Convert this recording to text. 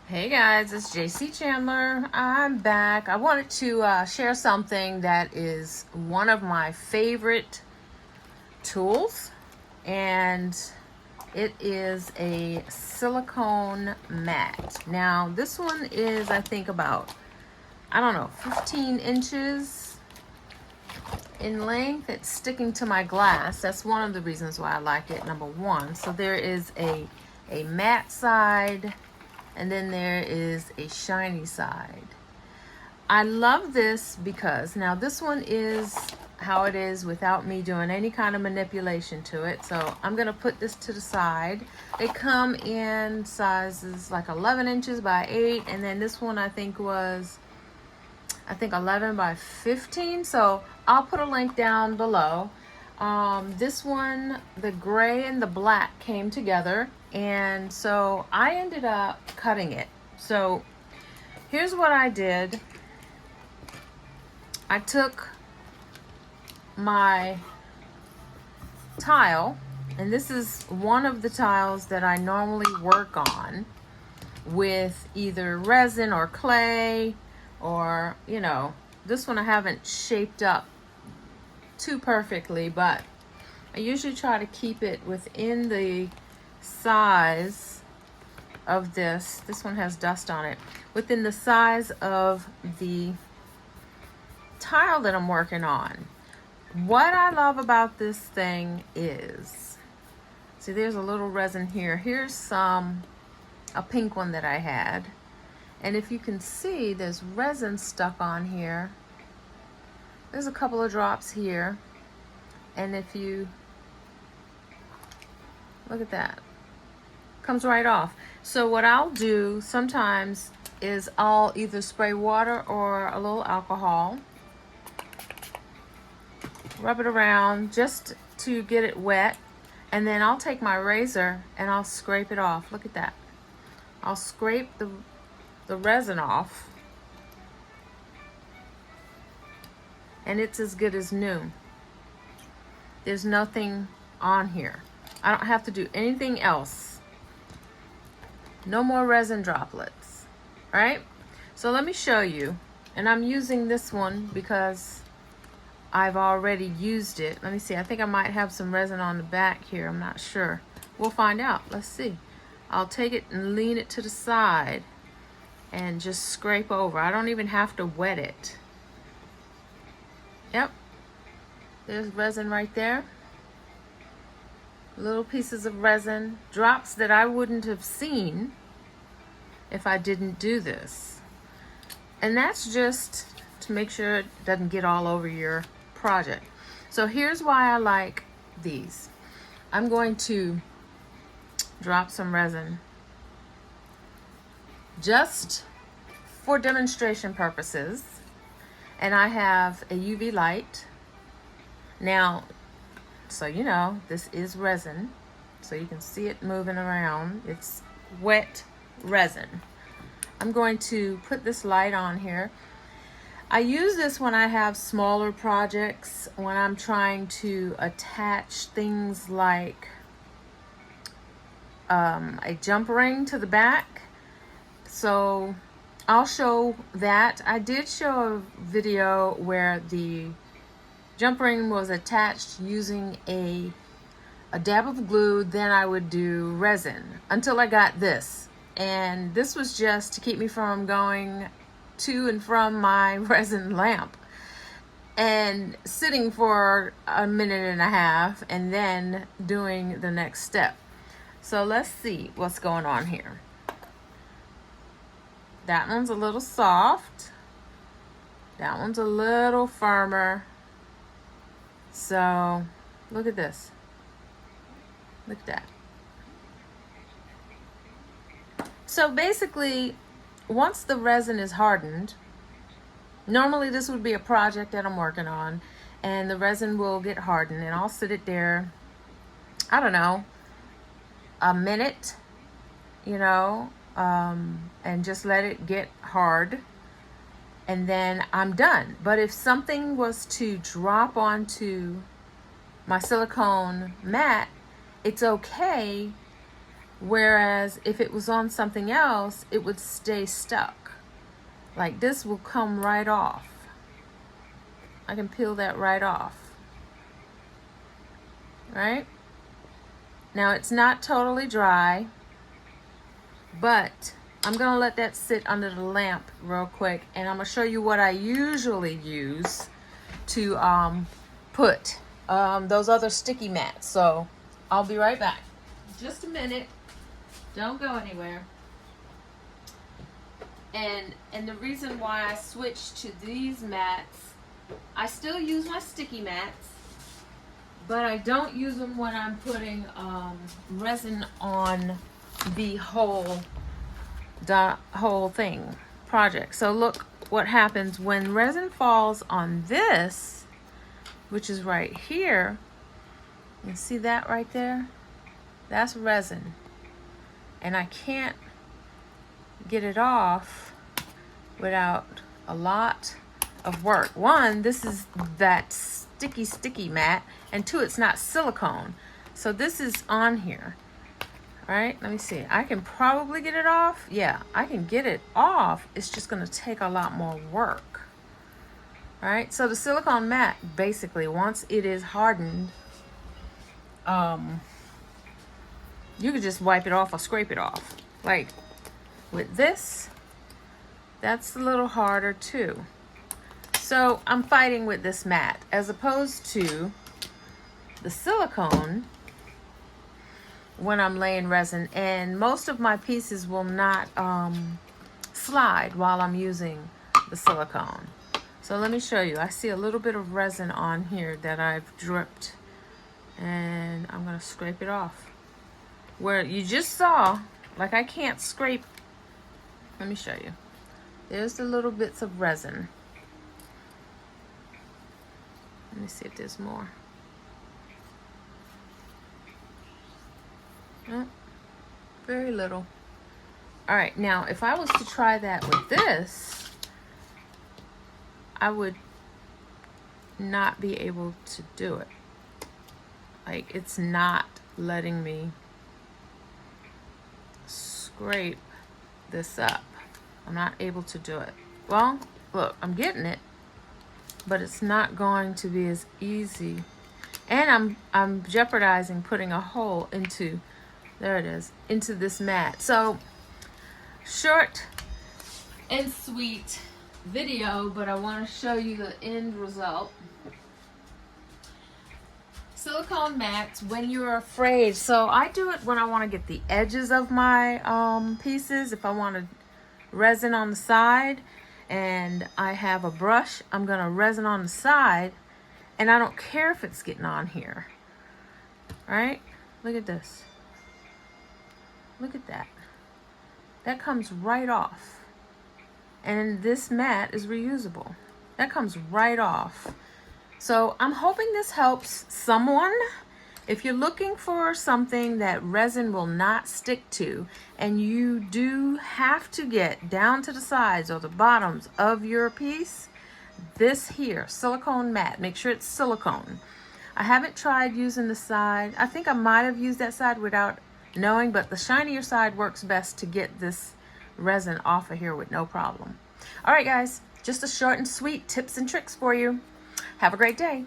Hey guys, it's JayCee Chandler. I'm back. I wanted to share something that is one of my favorite tools, and it is a silicone mat. Now, this one is, I think, about, I don't know, 15 inches in length. It's sticking to my glass. That's one of the reasons why I like it, number one. So there is a matte side, and then there is a shiny side. I love this because now this one is how it is without me doing any kind of manipulation to it. So I'm gonna put this to the side. They come in sizes like 11 inches by 8, and then this one I think was 11 by 15. So I'll put a link down below. This one, the gray and the black came together, and so I ended up cutting it. So here's what I did. I took my tile, and this is one of the tiles that I normally work on with either resin or clay, or, you know, this one I haven't shaped up too perfectly, but I usually try to keep it within the size of this. This one has dust on it. Within the size of the tile that I'm working on. What I love about this thing is, see, there's a little resin here. Here's a pink one that I had. And if you can see, there's resin stuck on here. There's a couple of drops here. And if you look at that, comes right off. So what I'll do sometimes is I'll either spray water or a little alcohol, rub it around just to get it wet, and then I'll take my razor and I'll scrape it off. Look at that. I'll scrape the resin off, and it's as good as new. There's nothing on here. I don't have to do anything else. No more resin droplets, right? So let me show you. And I'm using this one because I've already used it. Let me see. I think I might have some resin on the back here. I'm not sure. We'll find out. Let's see. I'll take it and lean it to the side and just scrape over. I don't even have to wet it. Yep. There's resin right there. Little pieces of resin, drops that I wouldn't have seen if I didn't do this. And that's just to make sure it doesn't get all over your project. So here's why I like these. I'm going to drop some resin just for demonstration purposes. And I have a UV light. Now, so you know, this is resin, so you can see it moving around. It's wet resin. I'm going to put this light on here. I use this when I have smaller projects, when I'm trying to attach things like a jump ring to the back. So I'll show that. I did show a video where the jump ring was attached using a dab of glue. Then I would do resin until I got this. And this was just to keep me from going to and from my resin lamp and sitting for a minute and a half and then doing the next step. So let's see what's going on here. That one's a little soft. That one's a little firmer. So look at this. Look at that. So basically, once the resin is hardened, normally this would be a project that I'm working on, and the resin will get hardened, and I'll sit it there, I don't know, a minute, you know, and just let it get hard, and then I'm done. But if something was to drop onto my silicone mat, it's okay Whereas if it was on something else, it would stay stuck. Like this will come right off. I can peel that right off. Right? Now it's not totally dry, but I'm going to let that sit under the lamp real quick, and I'm going to show you what I usually use to put those other sticky mats. So I'll be right back. Just a minute. Don't go anywhere. And the reason why I switched to these mats, I still use my sticky mats, but I don't use them when I'm putting resin on the whole thing project. So look what happens when resin falls on this, which is right here. You see that right there? That's resin. And I can't get it off without a lot of work. One, this is that sticky mat, and two, it's not silicone. So this is on here. All right, let me see. I can probably get it off. Yeah, I can get it off. It's just going to take a lot more work. All right, so the silicone mat, basically, once it is hardened, you could just wipe it off or scrape it off. Like with this, that's a little harder too. So I'm fighting with this mat as opposed to the silicone when I'm laying resin, and most of my pieces will not slide while I'm using the silicone. So let me show you. I see a little bit of resin on here that I've dripped, and I'm gonna scrape it off. Where you just saw, like I can't scrape. Let me show you. There's the little bits of resin. Let me see if there's more. Oh, very little. All right, now if I was to try that with this, I would not be able to do it. Like it's not letting me scrape this up. I'm not able to do it. Well, look, I'm getting it, but it's not going to be as easy. And I'm jeopardizing putting a hole into, there it is, into this mat. So short and sweet video, but I want to show you the end result. Silicone mats when you're afraid. So I do it when I want to get the edges of my pieces. If I want to resin on the side and I have a brush, I'm going to resin on the side, and I don't care if it's getting on here. All right? Look at this. Look at that. That comes right off. And this mat is reusable. That comes right off. So I'm hoping this helps someone. If you're looking for something that resin will not stick to, and you do have to get down to the sides or the bottoms of your piece, this here, silicone mat, make sure it's silicone. I haven't tried using the side. I think I might have used that side without knowing, but the shinier side works best to get this resin off of here with no problem. All right, guys, just a short and sweet tips and tricks for you. Have a great day.